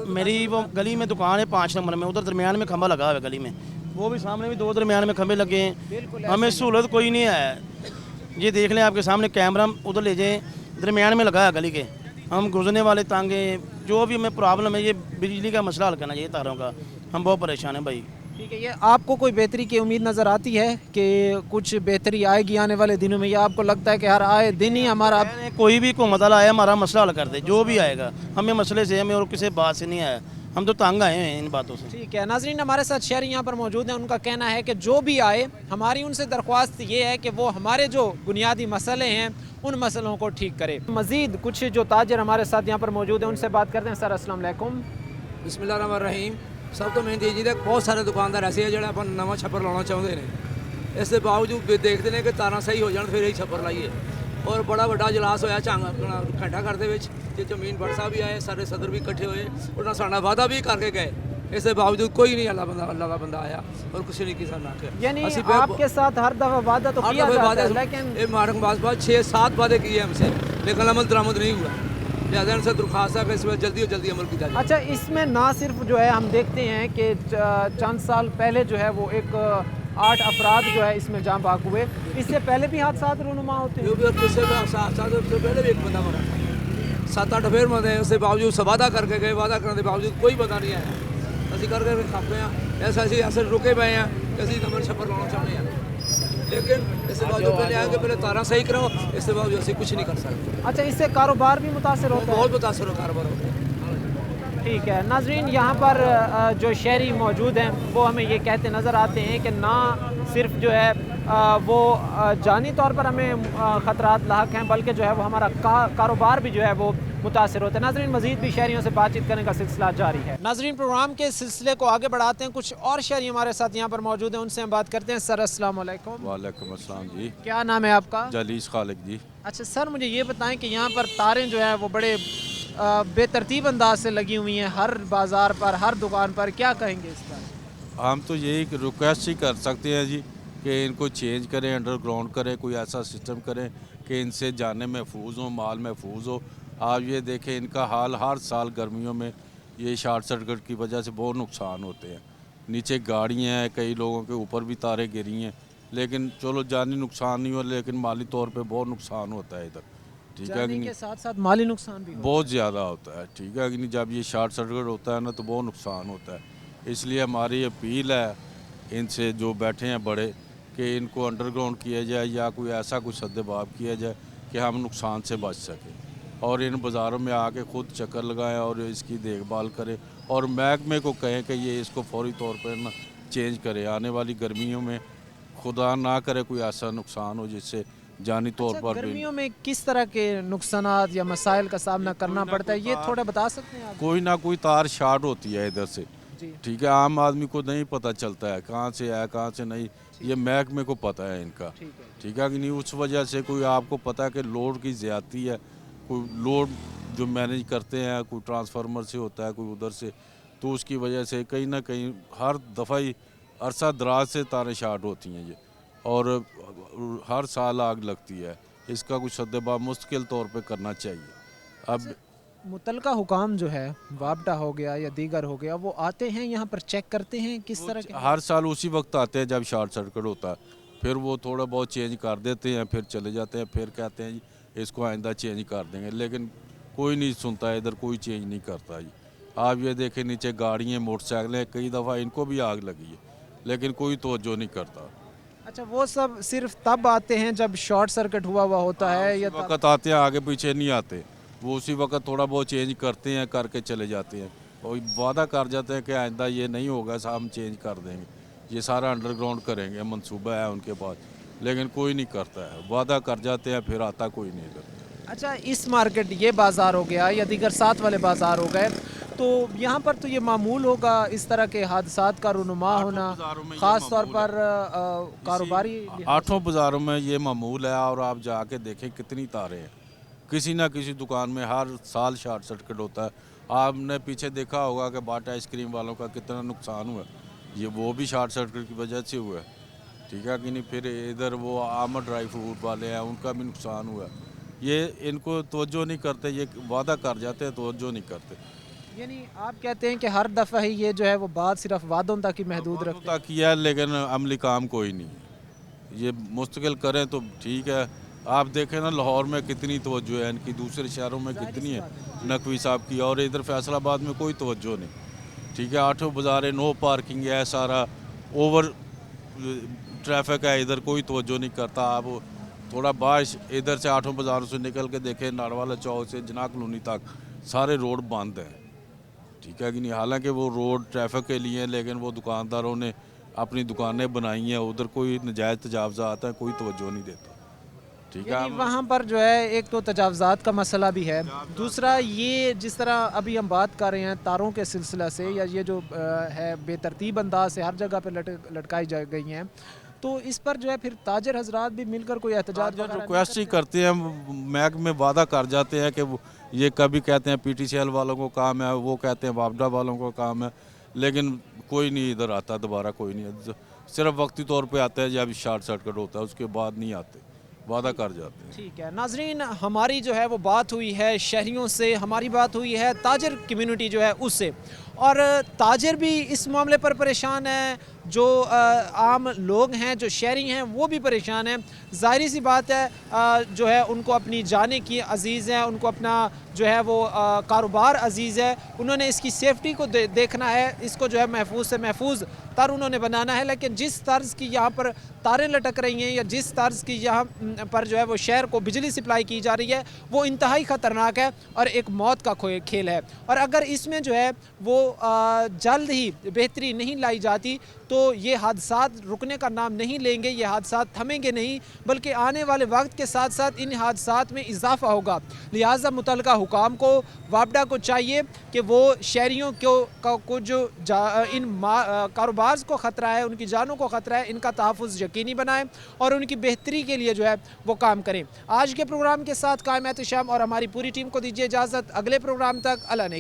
मेरी वो गली में दुकान है 5 नंबर में, उधर दरमियान में खंभा लगा हुआ है गली में, वो भी सामने भी 2 दरमियान में खंभे लगे हैं। हमें सहूलत कोई नहीं है। ये देख लें आपके सामने कैमरा, उधर ले जाएँ, दरमियान में लगा है गली के, हम गुजरने वाले तांगे, जो भी हमें प्रॉब्लम है, ये बिजली का मसला हल करना चाहिए तारों का। हम बहुत परेशान हैं भाई। ठीक है, ये आपको कोई बेहतरी की उम्मीद नज़र आती है कि कुछ बेहतरी आएगी आने वाले दिनों में, या आपको लगता है कि हर आए दिन ही हमारा कोई भी हुकूमत वाला आए हमारा मसला हल कर दे, जो भी आएगा, हमें मसले से, हमें और किसी बात से नहीं आया, हम तो तंग आए हैं इन बातों से। ठीक है नाजरीन, हमारे साथ शहरी यहाँ पर मौजूद हैं, उनका कहना है कि जो भी आए, हमारी उनसे दरख्वास्त ये है कि वो हमारे जो बुनियादी मसले हैं उन मसलों को ठीक करे। मज़ीद कुछ जो ताजर हमारे साथ यहाँ पर मौजूद हैं उनसे बात करते हैं। सर अस्सलाम वालेकुम। बिस्मिल्लाहिर्रहमानिर्रहीम। सब तो मेन जी बहुत सारे दुकानदार ऐसे हैं जो अपन नवा छप्पर लाना चाहते हैं, इस बावजूद देखते हैं कि तारा सही हो जाए फिर यही छप्पर लाइए, ਔਰ ਬੜਾ ਵੱਡਾ ਇਜਲਾਸ ਹੋਇਆ ਘੰਟਾ ਘਰ ਦੇ ਵਿੱਚ, ਜਿੱਥੇ ਅਮੀਨ ਭੱਟ ਸਾਹਿਬ ਵੀ ਆਏ, ਸਾਡੇ ਸਦਰ ਵੀ ਇਕੱਠੇ ਹੋਏ, ਉਹਨਾਂ ਸਾਡਾ ਵਾਅਦਾ ਵੀ ਕਰਕੇ ਗਏ। اس کے باوجود کوئی نہیں اللہ کا بندہ آیا اور کچھ نہیں کسا نہ کیا. یعنی آپ کے ساتھ ہر دفعہ وعدہ تو کیا جاتا ہے لیکن مارک بعد 6-7 وعدے کیے ہم سے لیکن عمل درآمد نہیں ہوا. لہٰذا ان سے درخواست ہے کہ اس میں جلدی اور جلدی عمل کیا جائے. اچھا اس میں نہ صرف جو ہے ہم دیکھتے ہیں کہ چند سال پہلے جو ہے وہ ایک 8 افراد جو ہے اس میں جاں بحق ہوئے، اس سے پہلے بھی حادثات رونما ہوتے ہیں؟ جو بھی اس سے پہلے بھی ایک بندہ مرا، 7-8 پھر مرے. اس کے باوجود وعدہ کر کے گئے، وعدہ کرنے کے باوجود کوئی بندہ نہیں آیا. اسی کر کے کھپے ہیں ایسا ایسے رکے پے ہیں کہ اسی کمر چھپر لانا چاہتے ہیں لیکن اس کے باوجود پہلے آئے کہ پہلے تارا صحیح کرو، اس کے باوجود اسی کچھ نہیں کر سکتے. اچھا اس سے کاروبار بھی متاثر ہوتا ہے؟ بہت متاثر ہو کاروبار ہوتا ہے. ٹھیک ہے ناظرین، یہاں پر جو شہری موجود ہیں وہ ہمیں یہ کہتے نظر آتے ہیں کہ نہ صرف جو ہے وہ جانی طور پر ہمیں خطرات لاحق ہیں بلکہ جو ہے وہ ہمارا کاروبار بھی جو ہے وہ متاثر ہوتا ہے. ناظرین مزید بھی شہریوں سے بات چیت کرنے کا سلسلہ جاری ہے. ناظرین پروگرام کے سلسلے کو آگے بڑھاتے ہیں، کچھ اور شہری ہمارے ساتھ یہاں پر موجود ہیں، ان سے ہم بات کرتے ہیں. سر السلام علیکم. وعلیکم السلام جی. کیا نام ہے آپ کا؟ جلیس خالق جی. اچھا سر مجھے یہ بتائیں کہ یہاں پر تاریں جو ہیں وہ بڑے بے ترتیب انداز سے لگی ہوئی ہیں ہر بازار پر، ہر دکان پر، کیا کہیں گے اس پر؟ ہم تو یہی ریکویسٹ ہی کر سکتے ہیں جی کہ ان کو چینج کریں، انڈر گراؤنڈ کریں، کوئی ایسا سسٹم کریں کہ ان سے جانیں محفوظ ہوں، مال محفوظ ہو. آپ یہ دیکھیں ان کا حال ہر سال گرمیوں میں یہ شارٹ سرکٹ کی وجہ سے بہت نقصان ہوتے ہیں. نیچے گاڑیاں ہیں، کئی لوگوں کے اوپر بھی تاریں گری ہیں، لیکن چلو جانی نقصان نہیں ہو لیکن مالی طور پہ بہت نقصان ہوتا ہے ادھر. ٹھیک ہے کہ جانی نہیں؟ کے ساتھ ساتھ مالی نقصان بھی بہت زیادہ ہوتا ہے. ٹھیک ہے کہ نہیں؟ جب یہ شارٹ سرکٹ ہوتا ہے نا تو بہت نقصان ہوتا ہے. اس لیے ہماری اپیل ہے ان سے جو بیٹھے ہیں بڑے کہ ان کو انڈر گراؤنڈ کیا جائے یا کوئی ایسا کوئی سدباب کیا جائے کہ ہم نقصان سے بچ سکیں اور ان بازاروں میں آ کے خود چکر لگائیں اور اس کی دیکھ بھال کریں اور محکمے کو کہیں کہ یہ اس کو فوری طور پر نا چینج کرے. آنے والی گرمیوں میں خدا نہ کرے کوئی ایسا نقصان ہو جس سے جانی طور پر بھی. گرمیوں میں کس طرح کے نقصانات یا مسائل کا سامنا کرنا پڑتا ہے یہ تھوڑا بتا سکتے ہیں آپ؟ کوئی نہ کوئی تار شارٹ ہوتی ہے ادھر سے. جی ٹھیک ہے، عام آدمی کو نہیں پتہ چلتا ہے کہاں سے ہے کہاں سے نہیں، یہ محکمے کو پتہ ہے ان کا. ٹھیک ہے کہ نہیں؟ اس وجہ سے کوئی آپ کو پتہ ہے کہ لوڈ کی زیادتی ہے، کوئی لوڈ جو مینیج کرتے ہیں کوئی ٹرانسفارمر سے ہوتا ہے کوئی ادھر سے، تو اس کی وجہ سے کہیں نہ کہیں ہر دفعہ ہی عرصہ دراز سے تاریں شارٹ ہوتی ہیں یہ اور ہر سال آگ لگتی ہے. اس کا کچھ سدباب مستقل طور پہ کرنا چاہیے. اب متعلقہ حکام جو ہے وابڈا ہو گیا یا دیگر ہو گیا وہ آتے ہیں یہاں پر چیک کرتے ہیں کس طرح کے؟ ہر سال اسی وقت آتے ہیں جب شارٹ سرکٹ ہوتا ہے، پھر وہ تھوڑا بہت چینج کر دیتے ہیں، پھر چلے جاتے ہیں، پھر کہتے ہیں جی اس کو آئندہ چینج کر دیں گے، لیکن کوئی نہیں سنتا ہے ادھر، کوئی چینج نہیں کرتا جی. آپ یہ دیکھیں نیچے گاڑیاں موٹر سائیکلیں، کئی دفعہ ان کو بھی آگ لگی ہے لیکن کوئی توجہ نہیں کرتا. اچھا وہ سب صرف تب آتے ہیں جب شارٹ سرکٹ ہوا ہوتا ہے یا وقت آتے ہیں، آگے پیچھے نہیں آتے. وہ اسی وقت تھوڑا بہت چینج کرتے ہیں، کر کے چلے جاتے ہیں اور وعدہ کر جاتے ہیں کہ آئندہ یہ نہیں ہوگا ہم چینج کر دیں گے، یہ سارا انڈر گراؤنڈ کریں گے، منصوبہ ہے ان کے پاس، لیکن کوئی نہیں کرتا ہے. وعدہ کر جاتے ہیں پھر آتا کوئی نہیں ادھر. اچھا اس مارکیٹ یہ بازار ہو گیا یا دیگر ساتھ والے بازار ہو گئے تو یہاں پر تو یہ معمول ہوگا اس طرح کے حادثات کا رونما ہونا، خاص طور پر کاروباری 8 بازاروں میں یہ معمول ہے. اور آپ جا کے دیکھیں کتنی تاریں ہیں، کسی نہ کسی دکان میں ہر سال شارٹ سرکٹ ہوتا ہے. آپ نے پیچھے دیکھا ہوگا کہ باٹا آئس کریم والوں کا کتنا نقصان ہوا ہے، یہ وہ بھی شارٹ سرکٹ کی وجہ سے ہوا ہے. ٹھیک ہے کہ نہیں؟ پھر ادھر وہ آمد ڈرائی فروٹ والے ہیں ان کا بھی نقصان ہوا ہے. یہ ان کو توجہ نہیں کرتے، یہ وعدہ کر جاتے ہیں، توجہ نہیں کرتے. یعنی آپ کہتے ہیں کہ ہر دفعہ ہی یہ جو ہے وہ بات صرف وعدوں تک ہی محدود رکھتے ہیں؟ کیا ہے لیکن عملی کام کوئی نہیں ہے. یہ مستقل کریں تو ٹھیک ہے. آپ دیکھیں نا لاہور میں کتنی توجہ ہے ان کی، دوسرے شہروں میں کتنی ہے نقوی صاحب کی، اور ادھر فیصل آباد میں کوئی توجہ نہیں. ٹھیک ہے 8 بازاریں، نو پارکنگ ہے، سارا اوور ٹریفک ہے، ادھر کوئی توجہ نہیں کرتا. آپ تھوڑا باعث ادھر سے 8 بازاروں سے نکل کے دیکھیں ناڑوالا چوک سے جناح کلونی تک سارے روڈ بند ہیں. ٹھیک ہے کہ نہیں؟ حالانکہ وہ روڈ ٹریفک کے لیے ہیں لیکن وہ دکانداروں نے اپنی دکانیں بنائی ہیں، ادھر کوئی نجائز تجاوزات ہیں، کوئی توجہ نہیں دیتا. ٹھیک ہے وہاں پر جو ہے ایک تو تجاوزات کا مسئلہ بھی ہے، دوسرا یہ جس طرح ابھی ہم بات کر رہے ہیں تاروں کے سلسلہ سے، یا یہ جو ہے بے ترتیب انداز سے ہر جگہ پہ لٹکائی جا گئی ہیں، تو اس پر جو ہے پھر تاجر حضرات بھی مل کر کوئی احتجاج جو وغیرہ نہیں ریکویسٹ ہی کرتے ہیں محکمے میں وعدہ کر جاتے ہیں کہ یہ کبھی کہتے ہیں پی ٹی سی ایل والوں کو کام ہے, وہ کہتے ہیں وابڈا والوں کو کام ہے, لیکن کوئی نہیں ادھر آتا دوبارہ, کوئی نہیں, صرف وقتی طور پہ آتا ہے جب شارٹ سرکٹ ہوتا ہے, اس کے بعد نہیں آتے, وعدہ کر جاتے ہیں. ٹھیک ہے ناظرین, ہماری جو ہے وہ بات ہوئی ہے شہریوں سے, ہماری بات ہوئی ہے تاجر کمیونٹی جو ہے اس سے, اور تاجر بھی اس معاملے پر پریشان ہیں, جو عام لوگ ہیں, جو شہری ہیں, وہ بھی پریشان ہیں. ظاہری سی بات ہے جو ہے ان کو اپنی جانیں کی عزیز ہیں, ان کو اپنا جو ہے وہ کاروبار عزیز ہے, انہوں نے اس کی سیفٹی کو دیکھنا ہے, اس کو جو ہے محفوظ سے محفوظ تر انہوں نے بنانا ہے. لیکن جس طرز کی یہاں پر تاریں لٹک رہی ہیں یا جس طرز کی یہاں پر جو ہے وہ شہر کو بجلی سپلائی کی جا رہی ہے, وہ انتہائی خطرناک ہے اور ایک موت کا کھیل ہے. اور اگر اس میں جو ہے وہ جلد ہی بہتری نہیں لائی جاتی تو یہ حادثات رکنے کا نام نہیں لیں گے, یہ حادثات تھمیں گے نہیں, بلکہ آنے والے وقت کے ساتھ ساتھ ان حادثات میں اضافہ ہوگا. لہٰذا متعلقہ حکام کو, وابڈا کو چاہیے کہ وہ شہریوں کو جو ان کاروبار کو خطرہ ہے, ان کی جانوں کو خطرہ ہے, ان کا تحفظ یقینی بنائیں اور ان کی بہتری کے لیے جو ہے وہ کام کریں. آج کے پروگرام کے ساتھ قائم احتشام اور ہماری پوری ٹیم کو دیجیے اجازت, اگلے پروگرام تک اللہ نے